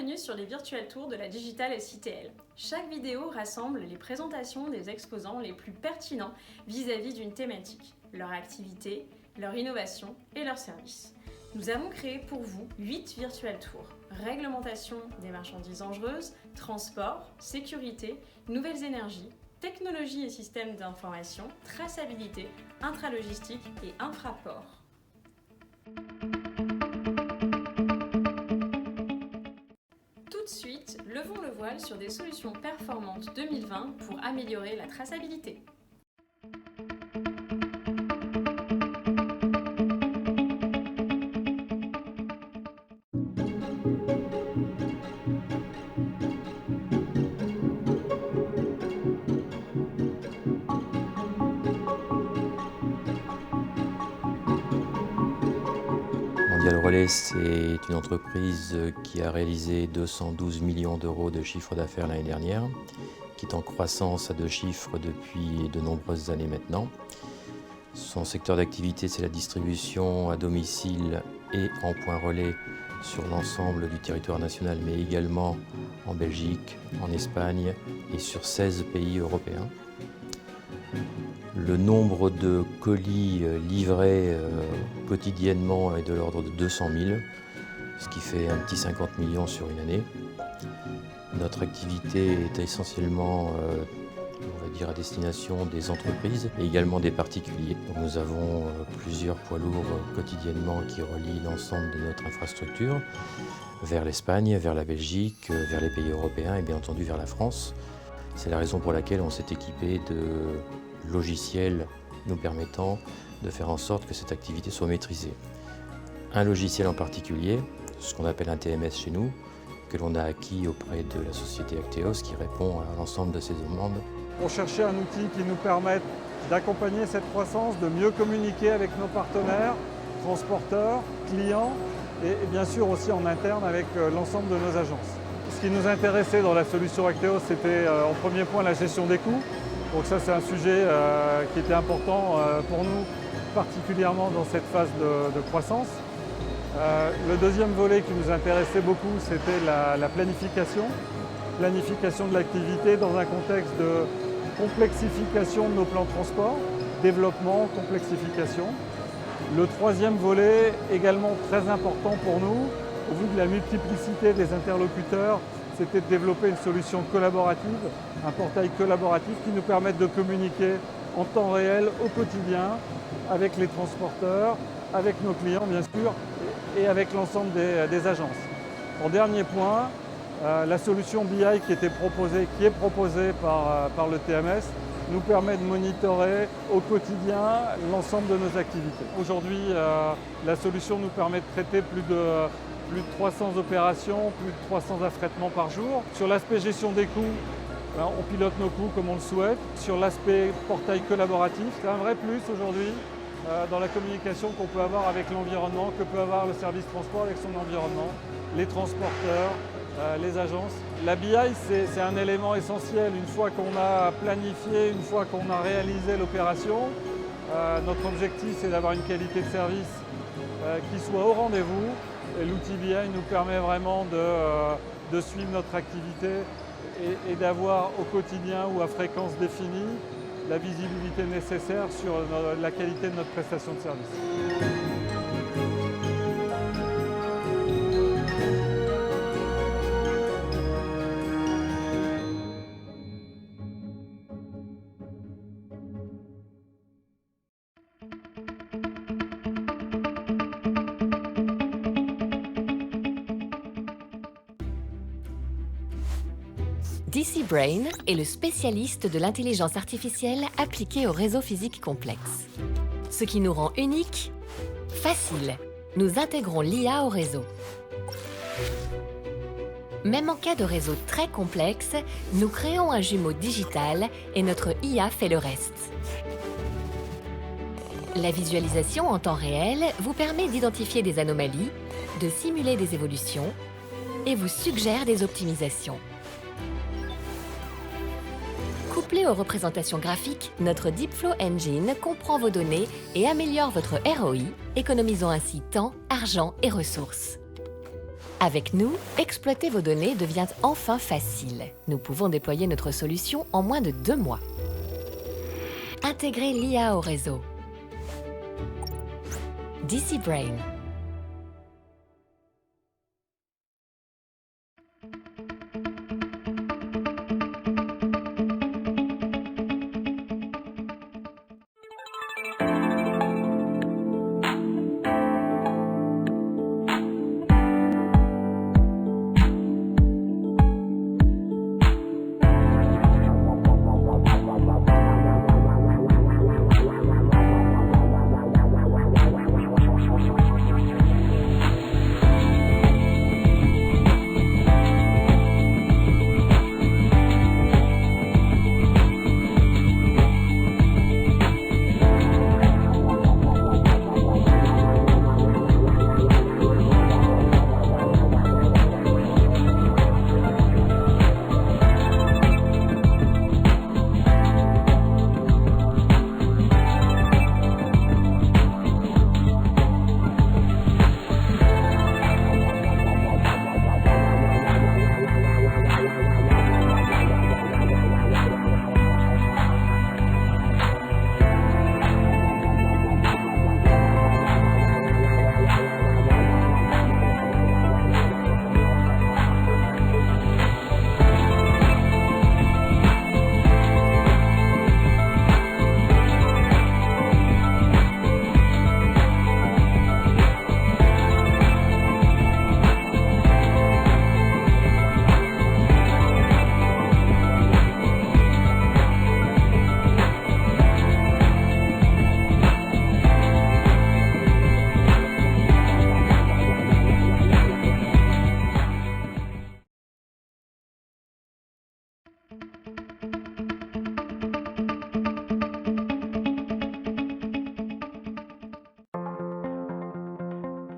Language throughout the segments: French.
Bienvenue sur les Virtual Tours de la Digital SITL. Chaque vidéo rassemble les présentations des exposants les plus pertinents vis-à-vis d'une thématique, leur activité, leur innovation et leurs services. Nous avons créé pour vous 8 Virtual Tours. Réglementation des marchandises dangereuses, transport, sécurité, nouvelles énergies, technologie et systèmes d'information, traçabilité, intralogistique et infraport. Tout de suite, levons le voile sur des solutions performantes 2020 pour améliorer la traçabilité. Mondial Relais, c'est une entreprise qui a réalisé 212 millions d'euros de chiffre d'affaires l'année dernière, qui est en croissance à deux chiffres depuis de nombreuses années maintenant. Son secteur d'activité, c'est la distribution à domicile et en point relais sur l'ensemble du territoire national, mais également en Belgique, en Espagne et sur 16 pays européens. Le nombre de colis livrés quotidiennement est de l'ordre de 200 000, ce qui fait un petit 50 millions sur une année. Notre activité est essentiellement on va dire, à destination des entreprises et également des particuliers. Donc nous avons plusieurs poids lourds quotidiennement qui relient l'ensemble de notre infrastructure vers l'Espagne, vers la Belgique, vers les pays européens et bien entendu vers la France. C'est la raison pour laquelle on s'est équipé de logiciels nous permettant de faire en sorte que cette activité soit maîtrisée. Un logiciel en particulier, ce qu'on appelle un TMS chez nous, que l'on a acquis auprès de la société Acteos qui répond à l'ensemble de ces demandes. On cherchait un outil qui nous permette d'accompagner cette croissance, de mieux communiquer avec nos partenaires, transporteurs, clients et bien sûr aussi en interne avec l'ensemble de nos agences. Ce qui nous intéressait dans la solution Acteos, c'était en premier point la gestion des coûts. Donc ça, c'est un sujet qui était important pour nous, particulièrement dans cette phase de croissance. Le deuxième volet qui nous intéressait beaucoup, c'était la planification. Planification de l'activité dans un contexte de complexification de nos plans de transport, développement, complexification. Le troisième volet, également très important pour nous, au vu de la multiplicité des interlocuteurs, c'était de développer une solution collaborative, un portail collaboratif qui nous permette de communiquer en temps réel, au quotidien, avec les transporteurs, avec nos clients bien sûr, et avec l'ensemble des agences. En dernier point, la solution BI qui est proposée par le TMS nous permet de monitorer au quotidien l'ensemble de nos activités. Aujourd'hui, la solution nous permet de traiter plus de 300 opérations, plus de 300 affrètements par jour. Sur l'aspect gestion des coûts, on pilote nos coûts comme on le souhaite. Sur l'aspect portail collaboratif, c'est un vrai plus aujourd'hui dans la communication qu'on peut avoir avec l'environnement, que peut avoir le service transport avec son environnement, les transporteurs, les agences. La BI, c'est un élément essentiel. Une fois qu'on a planifié, une fois qu'on a réalisé l'opération, notre objectif, c'est d'avoir une qualité de service qui soit au rendez-vous. Et l'outil BI nous permet vraiment de suivre notre activité et d'avoir au quotidien ou à fréquence définie la visibilité nécessaire sur la qualité de notre prestation de service. DC Brain est le spécialiste de l'intelligence artificielle appliquée au réseau physique complexe. Ce qui nous rend unique, facile. Nous intégrons l'IA au réseau. Même en cas de réseau très complexe, nous créons un jumeau digital et notre IA fait le reste. La visualisation en temps réel vous permet d'identifier des anomalies, de simuler des évolutions et vous suggère des optimisations. Couplé aux représentations graphiques, notre Deepflow Engine comprend vos données et améliore votre ROI, économisant ainsi temps, argent et ressources. Avec nous, exploiter vos données devient enfin facile. Nous pouvons déployer notre solution en moins de 2 mois. Intégrer l'IA au réseau. DC Brain.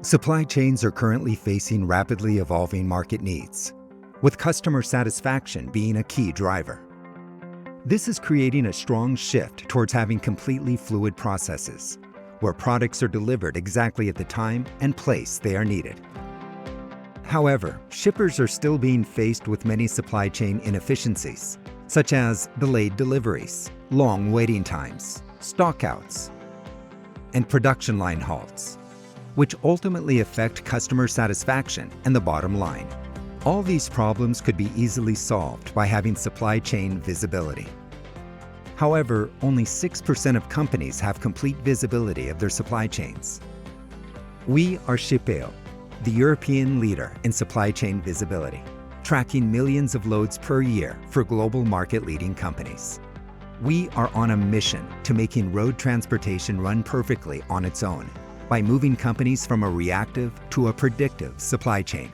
Supply chains are currently facing rapidly evolving market needs, with customer satisfaction being a key driver. This is creating a strong shift towards having completely fluid processes, where products are delivered exactly at the time and place they are needed. However, shippers are still being faced with many supply chain inefficiencies, such as delayed deliveries, long waiting times, stockouts, and production line halts, which ultimately affect customer satisfaction and the bottom line. All these problems could be easily solved by having supply chain visibility. However, only 6% of companies have complete visibility of their supply chains. We are Shipeo, the European leader in supply chain visibility, tracking millions of loads per year for global market-leading companies. We are on a mission to making road transportation run perfectly on its own by moving companies from a reactive to a predictive supply chain.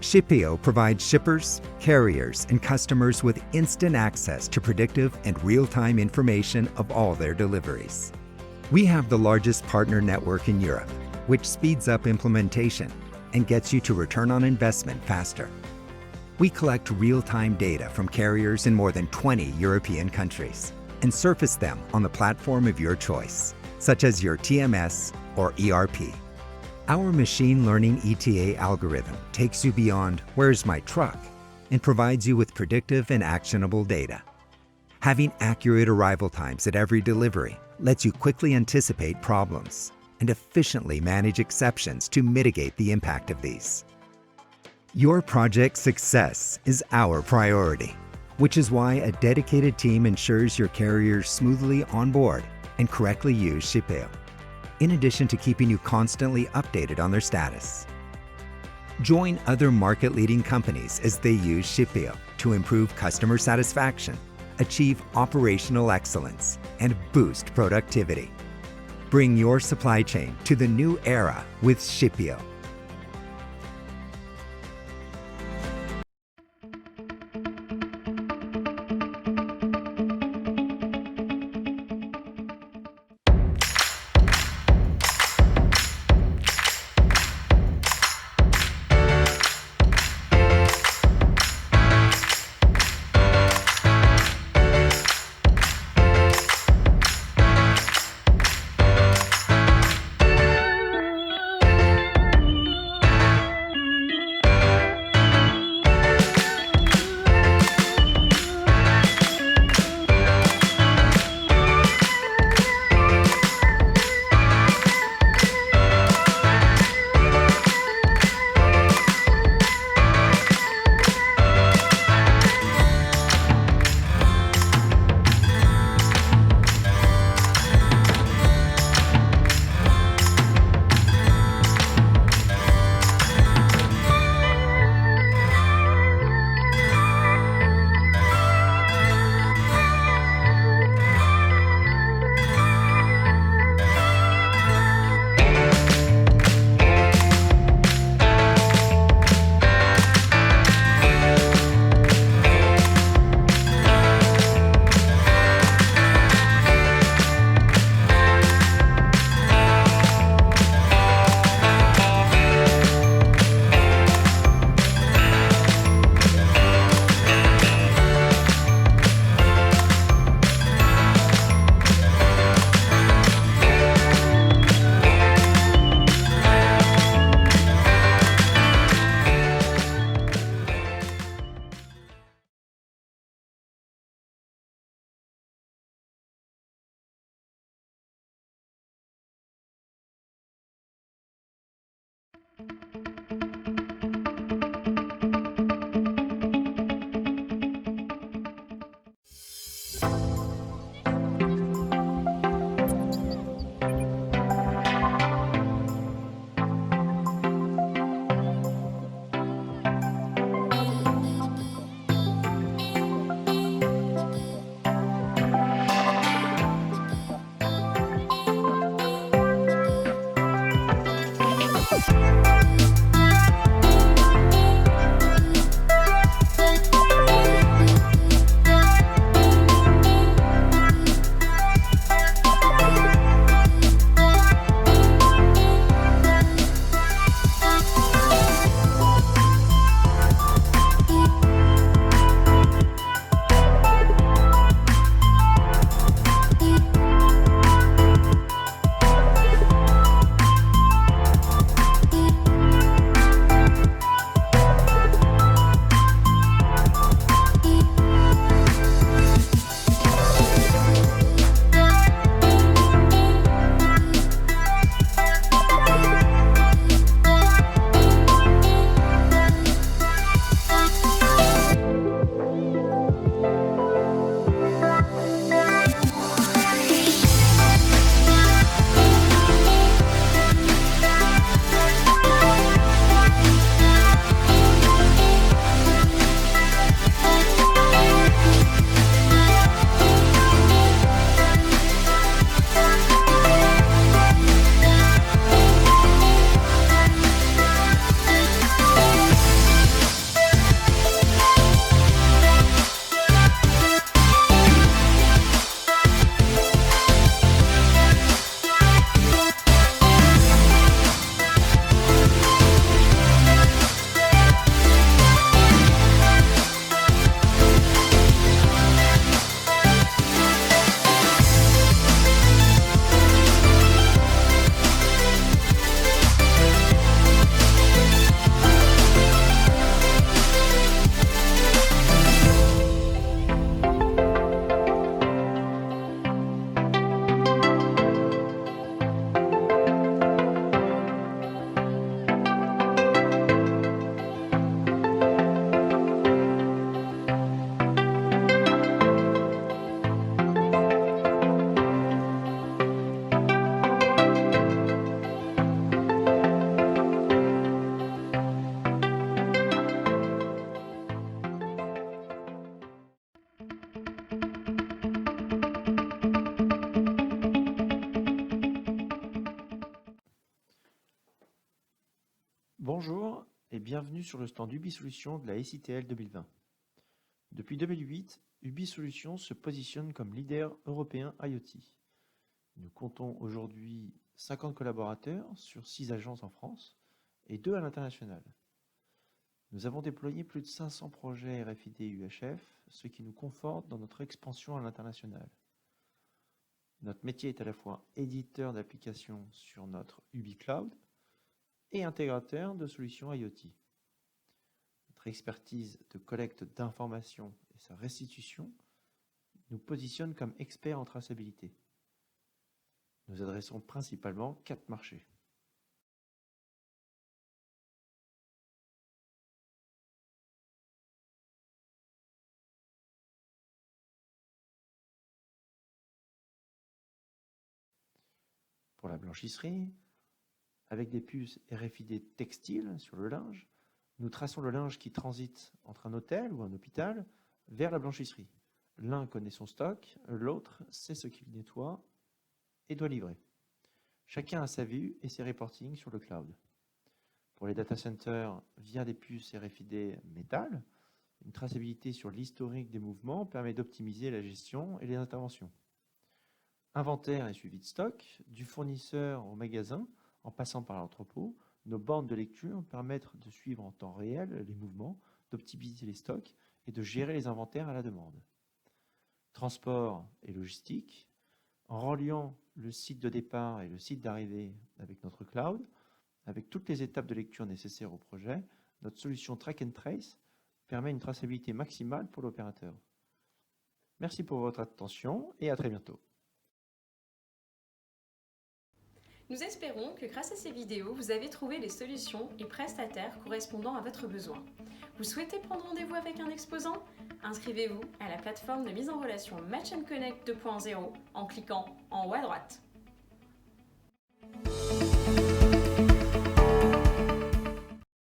Shipeo provides shippers, carriers, and customers with instant access to predictive and real-time information of all their deliveries. We have the largest partner network in Europe, which speeds up implementation and gets you to return on investment faster. We collect real-time data from carriers in more than 20 European countries and surface them on the platform of your choice, such as your TMS or ERP. Our machine learning ETA algorithm takes you beyond "where's my truck?" and provides you with predictive and actionable data. Having accurate arrival times at every delivery lets you quickly anticipate problems and efficiently manage exceptions to mitigate the impact of these. Your project success is our priority, which is why a dedicated team ensures your carriers smoothly onboard and correctly use Shipeo, in addition to keeping you constantly updated on their status. Join other market-leading companies as they use Shipeo to improve customer satisfaction, achieve operational excellence, and boost productivity. Bring your supply chain to the new era with Shipeo. Bonjour et bienvenue sur le stand Ubi Solutions de la SITL 2020. Depuis 2008, Ubi Solutions se positionne comme leader européen IoT. Nous comptons aujourd'hui 50 collaborateurs sur 6 agences en France et 2 à l'international. Nous avons déployé plus de 500 projets RFID UHF, ce qui nous conforte dans notre expansion à l'international. Notre métier est à la fois éditeur d'applications sur notre Ubi Cloud et intégrateur de solutions IoT. Notre expertise de collecte d'informations et sa restitution nous positionne comme experts en traçabilité. Nous adressons principalement 4 marchés. Pour la blanchisserie, avec des puces RFID textiles sur le linge, nous traçons le linge qui transite entre un hôtel ou un hôpital vers la blanchisserie. L'un connaît son stock, l'autre sait ce qu'il nettoie et doit livrer. Chacun a sa vue et ses reportings sur le cloud. Pour les data centers, via des puces RFID métal, une traçabilité sur l'historique des mouvements permet d'optimiser la gestion et les interventions. Inventaire et suivi de stock, du fournisseur au magasin, en passant par l'entrepôt, nos bornes de lecture permettent de suivre en temps réel les mouvements, d'optimiser les stocks et de gérer les inventaires à la demande. Transport et logistique, en reliant le site de départ et le site d'arrivée avec notre cloud, avec toutes les étapes de lecture nécessaires au projet, notre solution Track and Trace permet une traçabilité maximale pour l'opérateur. Merci pour votre attention et à très bientôt. Nous espérons que grâce à ces vidéos, vous avez trouvé les solutions et prestataires correspondant à votre besoin. Vous souhaitez prendre rendez-vous avec un exposant? Inscrivez-vous à la plateforme de mise en relation Match & Connect 2.0 en cliquant en haut à droite.